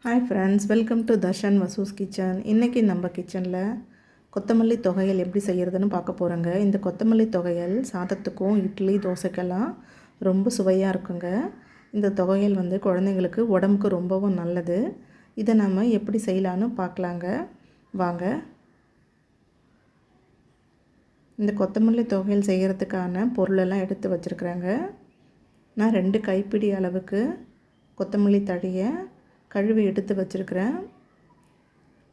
Hi friends, welcome to Darshan Vasu's kitchen. இன்றைக்கி நம்ம கிச்சனில் கொத்தமல்லி தொகையல் எப்படி செய்கிறதுன்னு பார்க்க போகிறோங்க. இந்த கொத்தமல்லி தொகையல் சாதத்துக்கும் இட்லி தோசைக்கெல்லாம் ரொம்ப சுவையாக இருக்குங்க. இந்த தொகையல் குழந்தைங்களுக்கு உடம்புக்கு ரொம்பவும் நல்லது. இதை நம்ம எப்படி செய்யலான்னு பார்க்கலாங்க. வாங்க. இந்த கொத்தமல்லி தொகையல் செய்கிறதுக்கான பொருளெல்லாம் எடுத்து வச்சுருக்குறேங்க. நான் 2 கைப்பிடி அளவுக்கு கொத்தமல்லி தழையை கழுவி எடுத்து வச்சுருக்கிறேன்.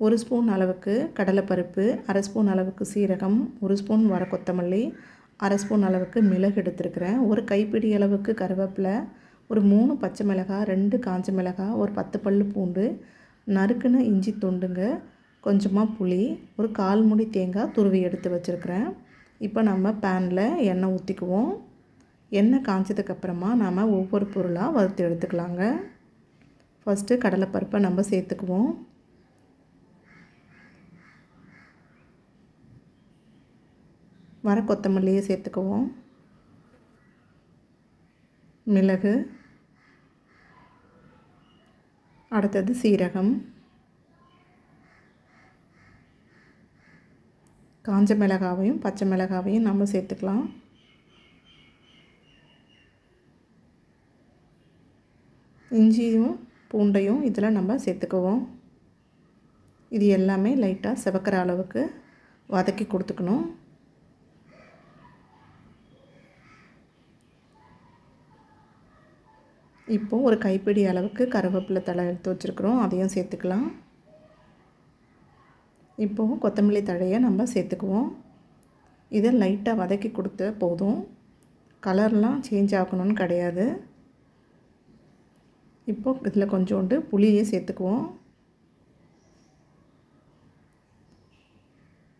1 ஸ்பூன் அளவுக்கு கடலைப்பருப்பு, 1/2 ஸ்பூன் அளவுக்கு சீரகம், 1 ஸ்பூன் வர கொத்தமல்லி, 1/2 ஸ்பூன் அளவுக்கு மிளகு எடுத்துருக்கிறேன். 1 கைப்பிடி அளவுக்கு கருவேப்பிலை, ஒரு 3 பச்சை மிளகாய், 2 காஞ்ச மிளகாய், ஒரு 10 பல் பூண்டு, நறுக்குன இஞ்சி துண்டுங்க, கொஞ்சமாக புளி, ஒரு 1/4 மூடி தேங்காய் துருவி எடுத்து வச்சுருக்கிறேன். இப்போ நம்ம பேனில் எண்ணெய் ஊற்றிக்குவோம். எண்ணெய் காய்ச்சதுக்கப்புறமா நாம் ஒவ்வொரு பொருளாக வறுத்து எடுத்துக்கலாங்க. ஃபஸ்ட்டு கடலைப்பருப்பை நம்ம சேர்த்துக்குவோம். வர கொத்தமல்லியை சேர்த்துக்குவோம். மிளகு, அடுத்தது சீரகம், காஞ்ச மிளகாவையும் பச்சை மிளகாவையும் நம்ம சேர்த்துக்கலாம். இஞ்சியும் பூண்டையும் இதில் நம்ம சேர்த்துக்குவோம். இது எல்லாமே லைட்டாக சிவக்கிற அளவுக்கு வதக்கி கொடுத்துக்கணும். இப்போது ஒரு கைப்பிடி அளவுக்கு கருவேப்பிலை தழை எடுத்து வச்சுருக்குறோம், அதையும் சேர்த்துக்கலாம். இப்போது கொத்தமல்லி தழையை நம்ம சேர்த்துக்குவோம். இதை லைட்டாக வதக்கி கொடுத்த போதும், கலர்லாம் சேஞ்ச் ஆகணும்னு கிடையாது. இப்போது இதில் கொஞ்சோண்டு புளியை சேர்த்துக்குவோம்.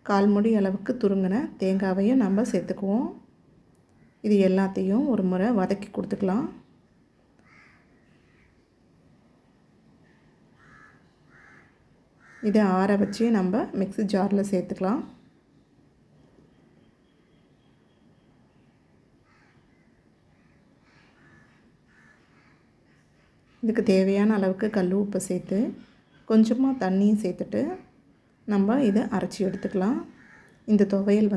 1/4 மூடி அளவுக்கு துருங்கின தேங்காவையும் நம்ம சேர்த்துக்குவோம். இது எல்லாத்தையும் ஒரு முறை வதக்கி கொடுத்துக்கலாம். இதை ஆற வச்சு நம்ம மிக்ஸி ஜாரில் சேர்த்துக்கலாம். இதுக்கு தேவையான அளவுக்கு கல் உப்பு சேர்த்து கொஞ்சமாக தண்ணியும் சேர்த்துட்டு நம்ம இதை அரைச்சி எடுத்துக்கலாம். இந்த துவையல்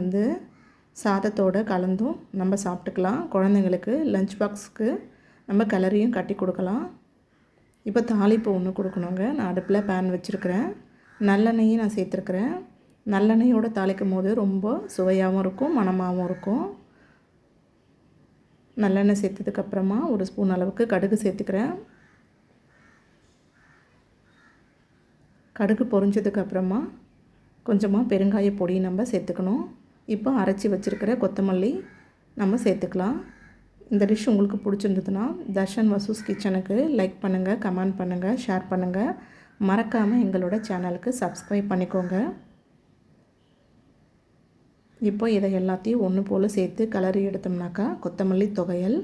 சாதத்தோடு கலந்தும் நம்ம சாப்பிட்டுக்கலாம். குழந்தைங்களுக்கு லஞ்ச் பாக்ஸுக்கு நம்ம கலரியும் கட்டி கொடுக்கலாம். இப்போ தாளிப்பு ஒன்று கொடுக்கணுங்க. நான் அடுப்பில் பேன் வச்சுருக்கிறேன். நல்லெண்ணெயும் நான் சேர்த்துருக்குறேன். நல்லெண்ணெயோடு தாளிக்கும் போது ரொம்ப சுவையாகவும் இருக்கும், மணமாகவும் இருக்கும். நல்லெண்ணெய் சேர்த்ததுக்கப்புறமா 1 ஸ்பூன் அளவுக்கு கடுகு சேர்த்துக்கிறேன். கடுகு பொரிஞ்சதுக்கப்புறமா கொஞ்சமாக பெருங்காய பொடி நம்ம சேர்த்துக்கணும். இப்போ அரைச்சி வச்சுருக்கிற கொத்தமல்லி நம்ம சேர்த்துக்கலாம். இந்த டிஷ் உங்களுக்கு பிடிச்சிருந்ததுன்னா தர்ஷன் வசூஸ் கிச்சனுக்கு லைக் பண்ணுங்கள், கமெண்ட் பண்ணுங்கள், ஷேர் பண்ணுங்கள். மறக்காமல் எங்களோட சேனலுக்கு சப்ஸ்கிரைப் பண்ணிக்கோங்க. இப்போ இதை எல்லாத்தையும் ஒன்று போல் சேர்த்து கலரி எடுத்தோம்னாக்கா கொத்தமல்லி தொகையல்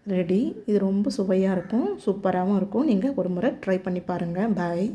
ரெடி. இது ரொம்ப சுவையாக இருக்கும், சூப்பராகவும் இருக்கும். நீங்கள் ஒரு முறை ட்ரை பண்ணி பாருங்கள். பாய்.